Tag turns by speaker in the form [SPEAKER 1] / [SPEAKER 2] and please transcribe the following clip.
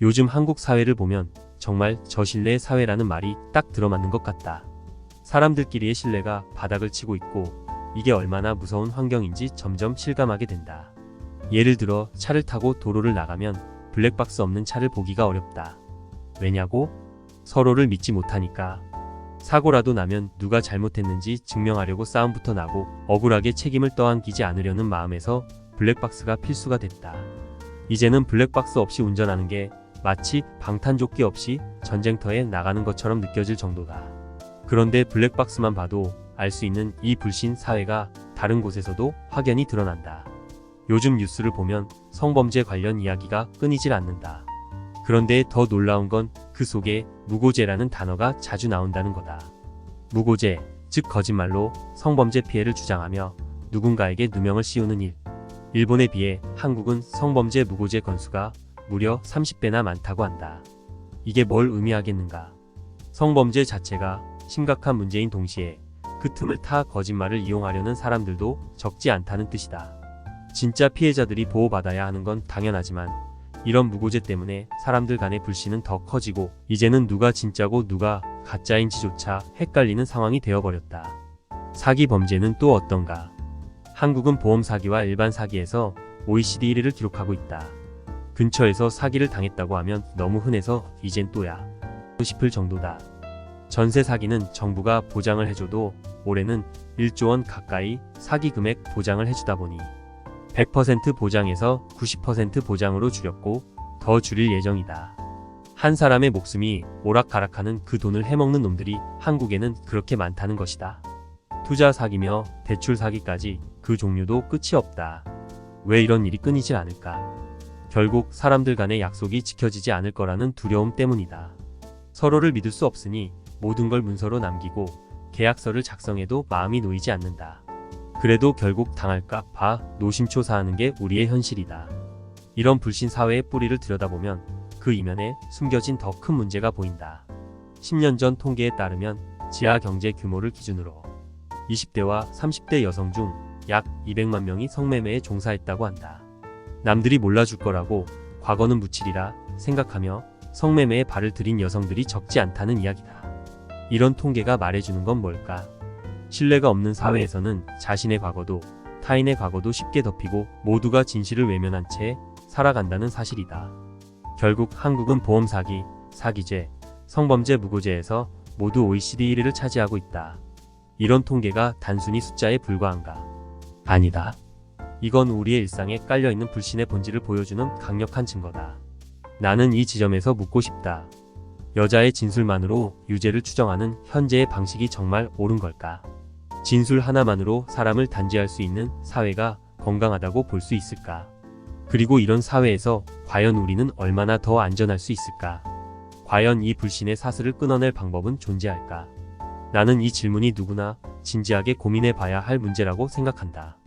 [SPEAKER 1] 요즘 한국 사회를 보면 정말 저신뢰의 사회라는 말이 딱 들어맞는 것 같다. 사람들끼리의 신뢰가 바닥을 치고 있고 이게 얼마나 무서운 환경인지 점점 실감하게 된다. 예를 들어 차를 타고 도로를 나가면 블랙박스 없는 차를 보기가 어렵다. 왜냐고? 서로를 믿지 못하니까. 사고라도 나면 누가 잘못했는지 증명하려고 싸움부터 나고 억울하게 책임을 떠안기지 않으려는 마음에서 블랙박스가 필수가 됐다. 이제는 블랙박스 없이 운전하는 게 마치 방탄조끼 없이 전쟁터에 나가는 것처럼 느껴질 정도다. 그런데 블랙박스만 봐도 알 수 있는 이 불신 사회가 다른 곳에서도 확연히 드러난다. 요즘 뉴스를 보면 성범죄 관련 이야기가 끊이질 않는다. 그런데 더 놀라운 건 그 속에 무고죄라는 단어가 자주 나온다는 거다. 무고죄, 즉 거짓말로 성범죄 피해를 주장하며 누군가에게 누명을 씌우는 일. 일본에 비해 한국은 성범죄 무고죄 건수가 무려 30배나 많다고 한다. 이게 뭘 의미하겠는가? 성범죄 자체가 심각한 문제인 동시에 그 틈을 타 거짓말을 이용하려는 사람들도 적지 않다는 뜻이다. 진짜 피해자들이 보호받아야 하는 건 당연하지만 이런 무고죄 때문에 사람들 간의 불신은 더 커지고 이제는 누가 진짜고 누가 가짜인지조차 헷갈리는 상황이 되어버렸다. 사기 범죄는 또 어떤가? 한국은 보험 사기와 일반 사기에서 OECD 1위를 기록하고 있다. 근처에서 사기를 당했다고 하면 너무 흔해서 이젠 또야 싶을 정도다. 전세 사기는 정부가 보장을 해줘도 올해는 1조 원 가까이 사기 금액 보장을 해주다 보니 100% 보장에서 90% 보장으로 줄였고 더 줄일 예정이다. 한 사람의 목숨이 오락가락하는 그 돈을 해먹는 놈들이 한국에는 그렇게 많다는 것이다. 투자 사기며 대출 사기까지 그 종류도 끝이 없다. 왜 이런 일이 끊이질 않을까? 결국 사람들 간의 약속이 지켜지지 않을 거라는 두려움 때문이다. 서로를 믿을 수 없으니 모든 걸 문서로 남기고 계약서를 작성해도 마음이 놓이지 않는다. 그래도 결국 당할까 봐 노심초사하는 게 우리의 현실이다. 이런 불신 사회의 뿌리를 들여다보면 그 이면에 숨겨진 더 큰 문제가 보인다. 10년 전 통계에 따르면 지하 경제 규모를 기준으로 20대와 30대 여성 중 약 200만 명이 성매매에 종사했다고 한다. 남들이 몰라줄 거라고 과거는 묻히리라 생각하며 성매매에 발을 들인 여성들이 적지 않다는 이야기다. 이런 통계가 말해주는 건 뭘까? 신뢰가 없는 사회에서는 자신의 과거도 타인의 과거도 쉽게 덮이고 모두가 진실을 외면한 채 살아간다는 사실이다. 결국 한국은 보험 사기, 사기죄, 성범죄 무고죄에서 모두 OECD 1위를 차지하고 있다. 이런 통계가 단순히 숫자에 불과한가? 아니다. 이건 우리의 일상에 깔려있는 불신의 본질을 보여주는 강력한 증거다. 나는 이 지점에서 묻고 싶다. 여자의 진술만으로 유죄를 추정하는 현재의 방식이 정말 옳은 걸까? 진술 하나만으로 사람을 단죄할 수 있는 사회가 건강하다고 볼 수 있을까? 그리고 이런 사회에서 과연 우리는 얼마나 더 안전할 수 있을까? 과연 이 불신의 사슬을 끊어낼 방법은 존재할까? 나는 이 질문이 누구나 진지하게 고민해 봐야 할 문제라고 생각한다.